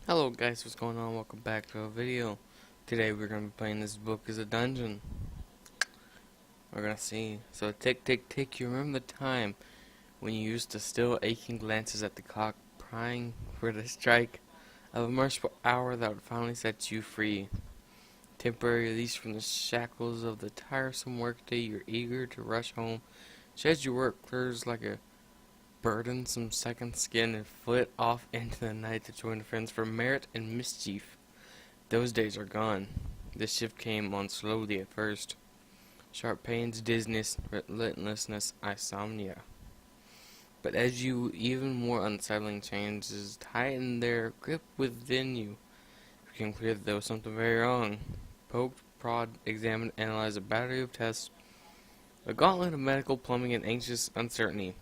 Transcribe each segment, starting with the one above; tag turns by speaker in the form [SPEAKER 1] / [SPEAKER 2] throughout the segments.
[SPEAKER 1] Hello guys, what's going on? Welcome back to a video. Today we're going to be playing This Book is a Dungeon. We're going to see. So tick tick tick, you remember the time when you used to steal aching glances at the clock, prying for the strike of a merciful hour that would finally set you free. Temporary release from the shackles of the tiresome workday, you're eager to rush home, shed your work clothes like a burdensome second skin, and flit off into the night to join friends for merit and mischief. Those days are gone. The shift came on slowly at first. Sharp pains, dizziness, relentlessness, insomnia. But as you even more unsettling changes tightened their grip within you, it became clear that there was something very wrong. Poked, prod, examined, analyzed a battery of tests, a gauntlet of medical, plumbing, and anxious uncertainty.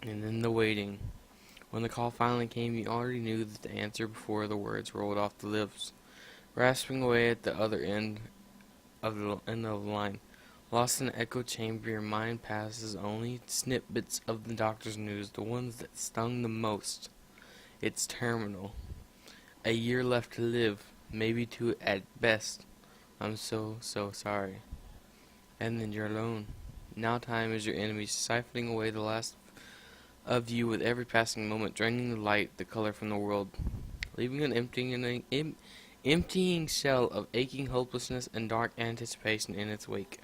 [SPEAKER 1] And then the waiting. When the call finally came, you already knew the answer before the words rolled off the lips. Rasping away at the other end of the line. Lost in an echo chamber, your mind passes only snippets of the doctor's news, the ones that stung the most. It's terminal. A year left to live, maybe two at best. I'm so sorry. And then you're alone. Now time is your enemy, siphoning away the last of you with every passing moment, draining the light, the color from the world, leaving an emptying shell of aching hopelessness and dark anticipation in its wake.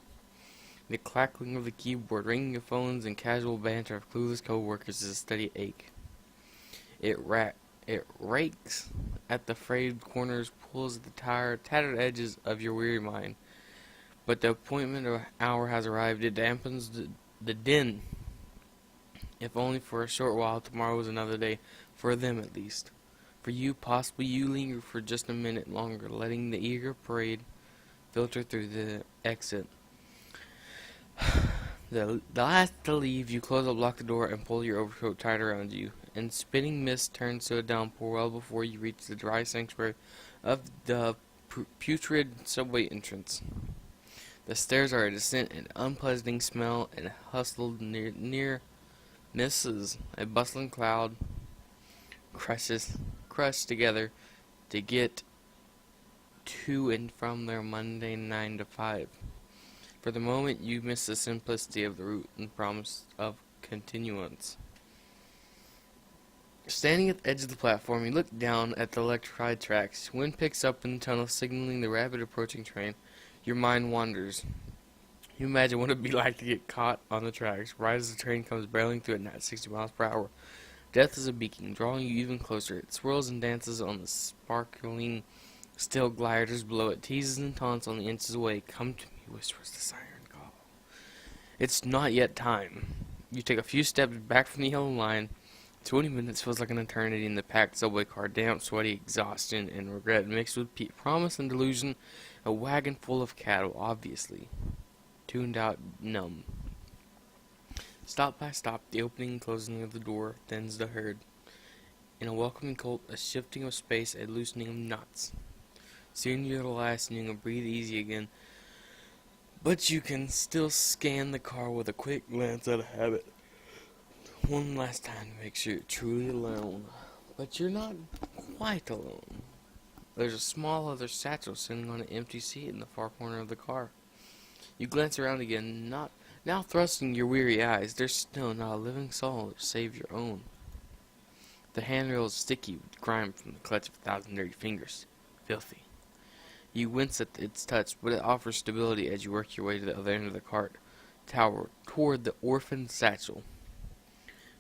[SPEAKER 1] The crackling of the keyboard, ringing of phones, and casual banter of clueless co-workers is a steady ache. It rakes at the frayed corners, pulls at the tattered edges of your weary mind. But the appointment hour has arrived. It dampens the din. If only for a short while, tomorrow is another day, for them at least. For you, possibly you linger for just a minute longer, letting the eager parade filter through the exit. The last to leave, you close up, lock the door, and pull your overcoat tight around you. And spitting mist turns to a downpour well before you reach the dry sanctuary of the putrid subway entrance. The stairs are a distant and unpleasant smell, and hustled near misses a bustling cloud crushed together to get to and from their mundane 9 to 5. For the moment you miss the simplicity of the route and promise of continuance. Standing at the edge of the platform, you look down at the electrified tracks. Wind picks up in the tunnel, signaling the rapid approaching train. Your mind wanders. You imagine what it would be like to get caught on the tracks, right as the train comes barreling through at 60 miles per hour. Death is a beacon, drawing you even closer. It swirls and dances on the sparkling steel gliders below it, teases and taunts on the inches away. Come to me, whispers the siren call. It's not yet time. You take a few steps back from the yellow line. 20 minutes feels like an eternity in the packed subway car. Damp, sweaty exhaustion and regret mixed with promise and delusion. A wagon full of cattle, obviously. Tuned out, numb. Stop by stop, the opening and closing of the door thins the herd. In a welcoming colt, a shifting of space, a loosening of knots. Soon you're the last and you can breathe easy again. But you can still scan the car with a quick glance out of habit. One last time to make sure you're truly alone. But you're not quite alone. There's a small leather satchel sitting on an empty seat in the far corner of the car. You glance around again, now thrusting your weary eyes. There's still not a living soul save your own. The handrail is sticky with grime from the clutch of 1,000 dirty fingers. Filthy. You wince at its touch, but it offers stability as you work your way to the other end of the cart tower toward the orphaned satchel.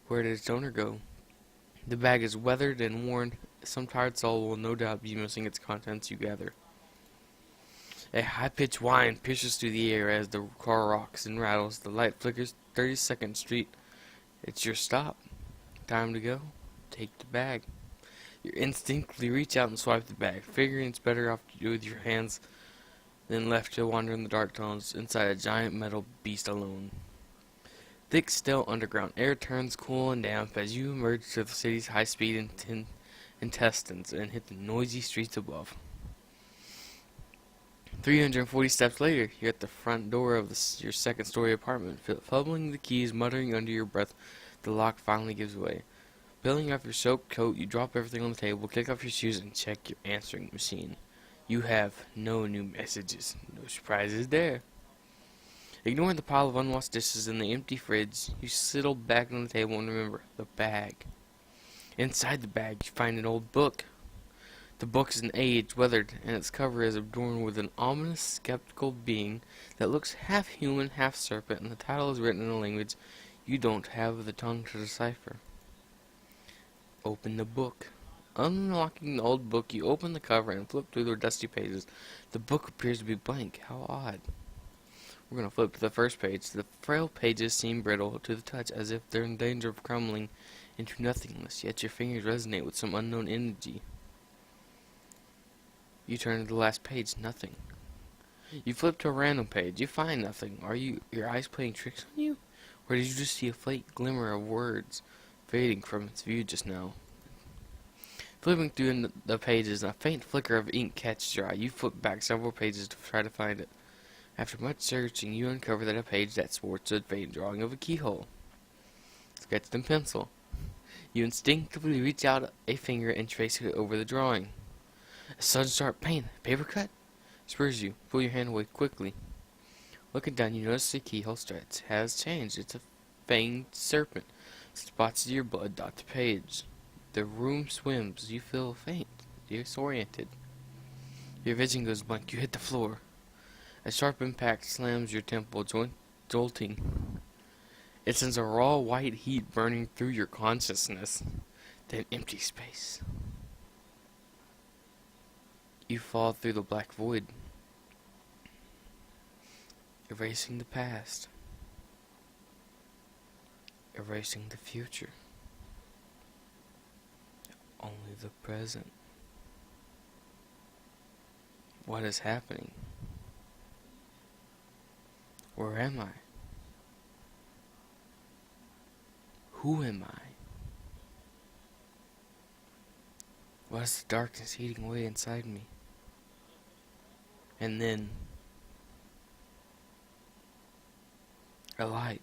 [SPEAKER 1] Where did its owner go? The bag is weathered and worn. Some tired soul will no doubt be missing its contents, you gather. A high-pitched whine pierces through the air as the car rocks and rattles. The light flickers. 32nd Street. It's your stop. Time to go. Take the bag. You instinctively reach out and swipe the bag, figuring it's better off to do with your hands than left to wander in the dark tunnels inside a giant metal beast alone. Thick, still underground air turns cool and damp as you emerge to the city's high-speed intestines and hit the noisy streets above. 340 steps later, you're at the front door of your second-story apartment, fumbling the keys, muttering under your breath. The lock finally gives way. Peeling off your soaked coat, you drop everything on the table, kick off your shoes, and check your answering machine. You have no new messages. No surprises there. Ignoring the pile of unwashed dishes and the empty fridge, you settle back on the table and remember the bag. Inside the bag, you find an old book. The book is an age, weathered, and its cover is adorned with an ominous, skeptical being that looks half human, half serpent, and the title is written in a language you don't have the tongue to decipher. Open the book. Unlocking the old book, you open the cover and flip through the dusty pages. The book appears to be blank. How odd. We're going to flip to the first page. The frail pages seem brittle to the touch, as if they're in danger of crumbling into nothingness, yet your fingers resonate with some unknown energy. You turn to the last page. Nothing. You flip to a random page. You find nothing. Are your eyes playing tricks on you? Or did you just see a faint glimmer of words fading from its view just now? Flipping through the pages, a faint flicker of ink catches your eye. You flip back several pages to try to find it. After much searching, you uncover that a page that sports a faint drawing of a keyhole, sketched in pencil. You instinctively reach out a finger and trace it over the drawing. A sudden sharp pain, paper cut, spurs you. Pull your hand away quickly. Looking down, you notice the keyhole stretch has changed. It's a fanged serpent. Spots of your blood dot the page. The room swims. You feel faint, disoriented. Your vision goes blank. You hit the floor. A sharp impact slams your temple, jolting. It sends a raw white heat burning through your consciousness. Then empty space. You fall through the black void, erasing the past, erasing the future, only the present. What is happening? Where am I? Who am I? Why is the darkness eating away inside me? And then a light.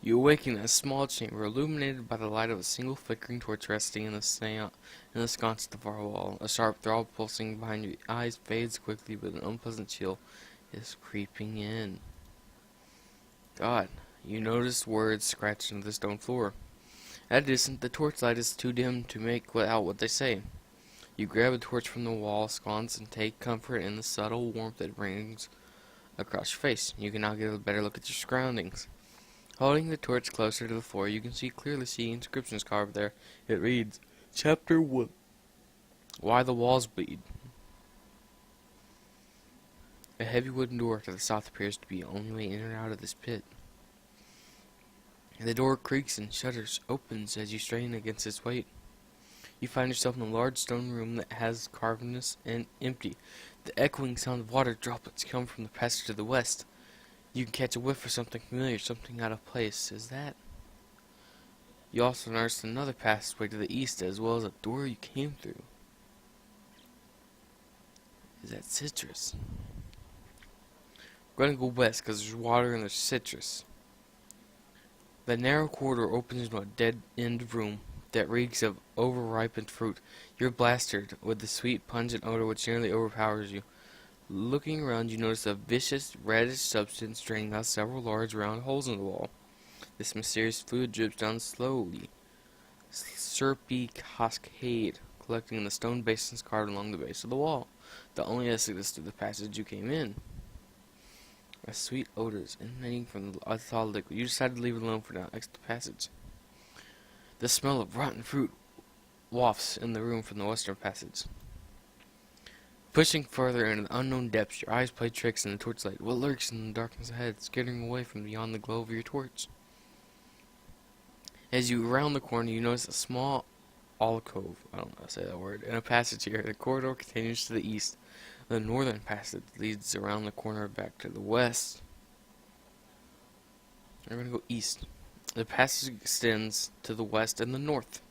[SPEAKER 1] You awaken in a small chamber illuminated by the light of a single flickering torch resting in the sconce of the far wall. A sharp throb pulsing behind your eyes fades quickly, but an unpleasant chill is creeping in. God, you notice words scratched into the stone floor. At a distance, the torchlight is too dim to make out what they say. You grab a torch from the wall sconce and take comfort in the subtle warmth that rings across your face. You can now get a better look at your surroundings. Holding the torch closer to the floor, you can clearly see inscriptions carved there. It reads, Chapter 1, Why the Walls Bleed. A heavy wooden door to the south appears to be the only way in or out of this pit. The door creaks and shudders, opens as you strain against its weight. You find yourself in a large stone room that has carvedness and empty. The echoing sound of water droplets come from the passage to the west. You can catch a whiff of something familiar, something out of place. Is that? You also notice another passageway to the east, as well as a door you came through. Is that citrus? We're gonna go west because there's water and there's citrus. The narrow corridor opens into a dead-end room that reeks of over-ripened fruit. You're blasted with the sweet, pungent odor which nearly overpowers you. Looking around, you notice a vicious, reddish substance draining out several large, round holes in the wall. This mysterious fluid drips down slowly, syrupy cascade, collecting in the stone basins carved along the base of the wall. The only exit through the passage you came in. A sweet odors emanating from the solid liquid. You decide to leave it alone for now, exit the passage. The smell of rotten fruit wafts in the room from the western passage. Pushing further into the unknown depths, your eyes play tricks in the torchlight. What lurks in the darkness ahead, skittering away from beyond the glow of your torch? As you round the corner, you notice a small alcove, I don't know how to say that word, in a passage here. The corridor continues to the east. The northern passage leads around the corner back to the west. We're going to go east. The passage extends to the west and the north.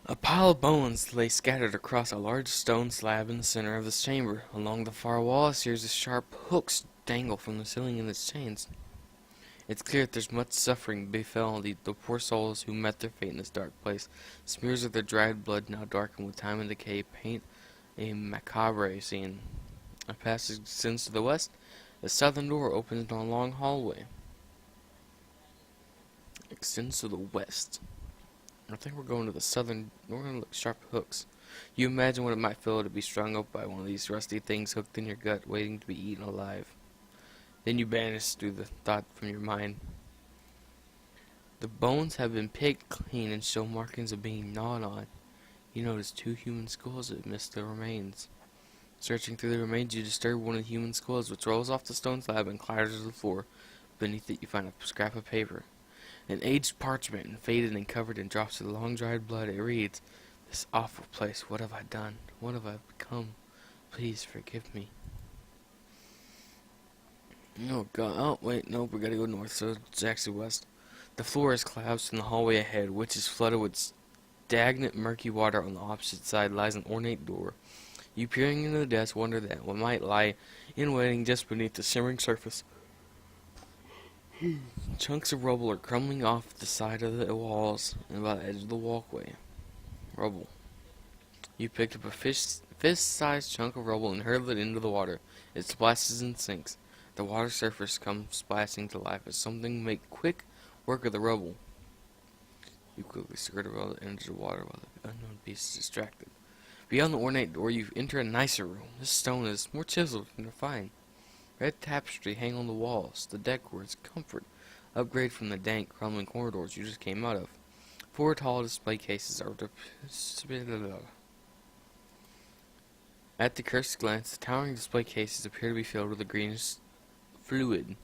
[SPEAKER 1] A pile of bones lay scattered across a large stone slab in the center of this chamber. Along the far wall, a series of sharp hooks dangle from the ceiling in its chains. It's clear that there's much suffering befell the poor souls who met their fate in this dark place. Smears of their dried blood, now darkened with time and decay, paint a macabre scene. A passage extends to the west. The southern door opens into a long hallway. Extends to the west. I think we're going to the southern. We're going to look sharp hooks. You imagine what it might feel to be strung up by one of these rusty things hooked in your gut, waiting to be eaten alive. Then you banish through the thought from your mind. The bones have been picked clean and show markings of being gnawed on. You notice 2 human skulls amidst the remains. Searching through the remains, you disturb one of the human skulls, which rolls off the stone slab and clatters to the floor. Beneath it, you find a scrap of paper. An aged parchment, and faded and covered in drops of long dried blood. It reads, "This awful place, what have I done? What have I become? Please forgive me." Oh god, oh wait, nope, we gotta go north, so it's actually west. The floor is collapsed in the hallway ahead, which is flooded with stagnant murky water. On the opposite side lies an ornate door. You peering into the depths wonder that what might lie in waiting just beneath the shimmering surface. Chunks of rubble are crumbling off the side of the walls and by the edge of the walkway. Rubble. You picked up a fist-sized chunk of rubble and hurled it into the water. It splashes and sinks. The water surface comes splashing to life as something make quick work of the rubble. You quickly skirt around and enter the water while the unknown beast is distracted. Beyond the ornate door, you enter a nicer room. This stone is more chiseled and refined. Red tapestry hang on the walls. The decor is comfort. Upgrade from the dank, crumbling corridors you just came out of. 4 tall display cases are at the first glance, the towering display cases appear to be filled with a greenish fluid.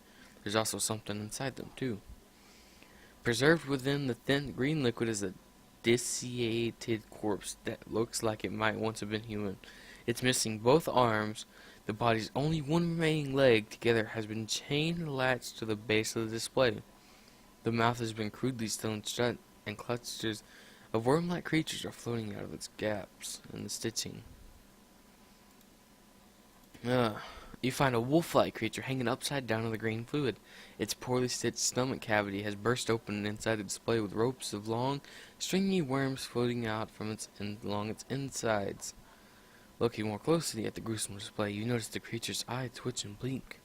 [SPEAKER 1] There's also something inside them, too. Preserved within the thin green liquid is a desiccated corpse that looks like it might once have been human. It's missing both arms. The body's only one remaining leg together has been chained and latched to the base of the display. The mouth has been crudely sewn shut, and clusters of worm-like creatures are floating out of its gaps in the stitching. You find a wolf-like creature hanging upside down in the green fluid. Its poorly stitched stomach cavity has burst open inside the display with ropes of long, stringy worms floating out from along its insides. Looking more closely at the gruesome display, you notice the creature's eyes twitch and blink.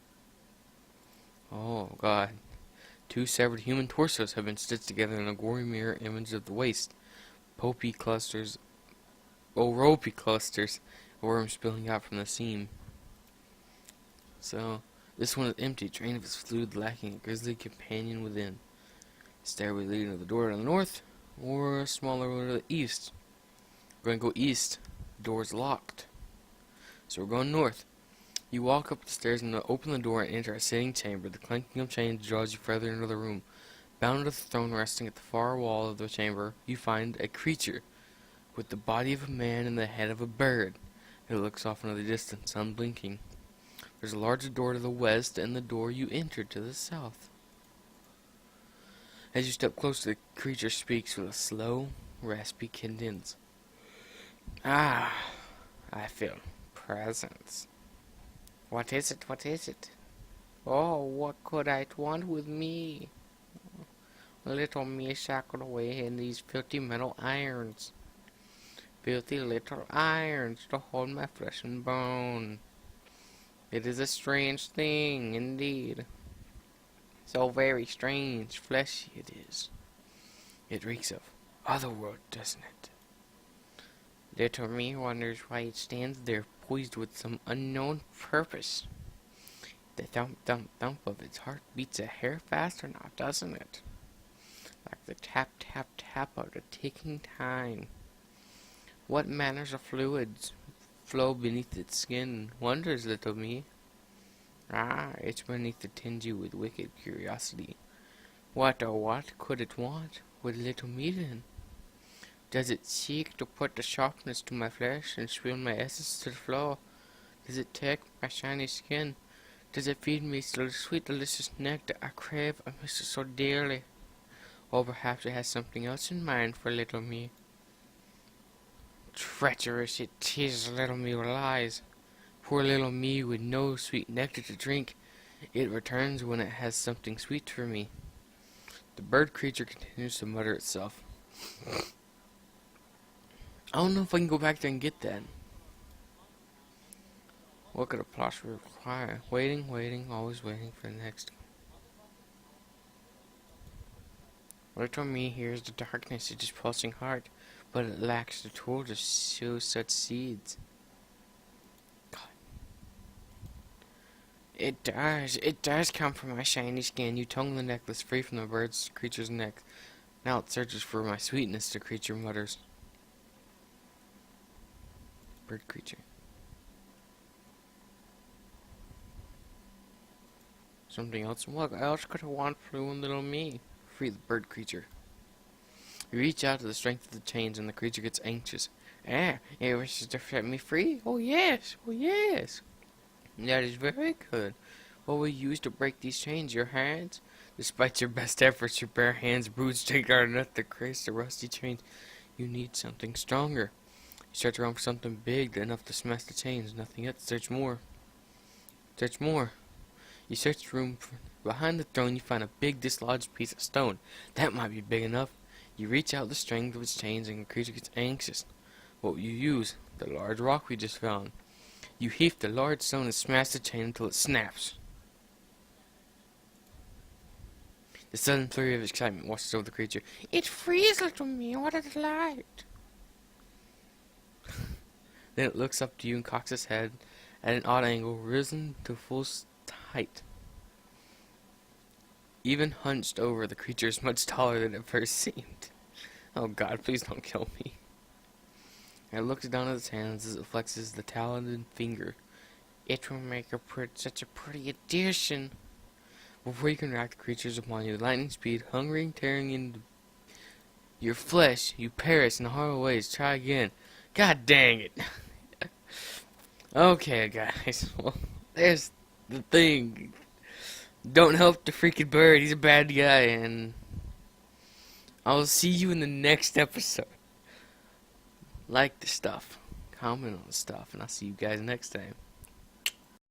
[SPEAKER 1] Oh god. 2 severed human torsos have been stitched together in a gory mirror image of the waist. Ropey clusters of worms spilling out from the seam. So, this one is empty, drained of its fluid, lacking a grisly companion within. Stairway leading to the door to the north, or a smaller one to the east. We're going to go east. The door is locked. So we're going north. You walk up the stairs and open the door and enter a sitting chamber. The clanking of chains draws you further into the room. Bound to the throne resting at the far wall of the chamber, you find a creature with the body of a man and the head of a bird. It looks off into the distance, unblinking. There's a larger door to the west and the door you entered to the south. As you step closer, the creature speaks with a slow, raspy cadence. "Ah, I feel presence. What is it? What is it? Oh, what could I want with me? Little me shackled away in these filthy metal irons. Filthy little irons to hold my flesh and bone. It is a strange thing, indeed. So very strange, fleshy it is. It reeks of otherworld, doesn't it? Little me wonders why it stands there poised with some unknown purpose. The thump, thump, thump of its heart beats a hair faster now, doesn't it? Like the tap, tap, tap of the ticking time. What manners of fluids flow beneath its skin, wonders little me. Ah, it's beneath to tinge you with wicked curiosity. What, oh what could it want with little me then? Does it seek to put the sharpness to my flesh and spill my essence to the floor? Does it take my shiny skin? Does it feed me the sweet delicious nectar I crave and miss it so dearly? Or perhaps it has something else in mind for little me. Treacherous it is, little me lies. Poor little me with no sweet nectar to drink. It returns when it has something sweet for me. The bird creature continues to mutter itself. I don't know if I can go back there and get that. What could a plot require? Waiting, waiting, always waiting for the next. What toward me here is the darkness, it is pulsing heart, but it lacks the tool to sow such seeds. God. It does come from my shiny skin. You tongue the necklace free from the bird's creature's neck. Now it searches for my sweetness, the creature mutters. Bird creature. Something else? What else could I want from little me? Free the bird creature. You reach out to the strength of the chains and the creature gets anxious. Ah, it wishes to set me free? Oh yes, oh yes. That is very good. What will you use to break these chains? Your hands? Despite your best efforts, your bare hands bruised take hard enough to crash the rusty chains. You need something stronger. You search around for something big enough to smash the chains. Nothing yet. Search more. Search more. You search the room. Behind the throne, you find a big dislodged piece of stone. That might be big enough. You reach out the strength of its chains and the creature gets anxious. What will you use? The large rock we just found. You heave the large stone and smash the chain until it snaps. The sudden flurry of excitement washes over the creature. It's frees, little me. What a delight. Then it looks up to you and cocks its head at an odd angle, risen to full height. Even hunched over, the creature is much taller than it first seemed. Oh God, please don't kill me. It looks down at its hands as it flexes the talented finger. It will make such a pretty addition. Before you can react, the creature is upon you. Lightning speed, hungry, tearing into your flesh. You perish in horrible ways. Try again. God dang it. Okay, guys. Well, there's the thing. Don't help the freaking bird. He's a bad guy, and I'll see you in the next episode. Like the stuff, comment on the stuff, and I'll see you guys next time.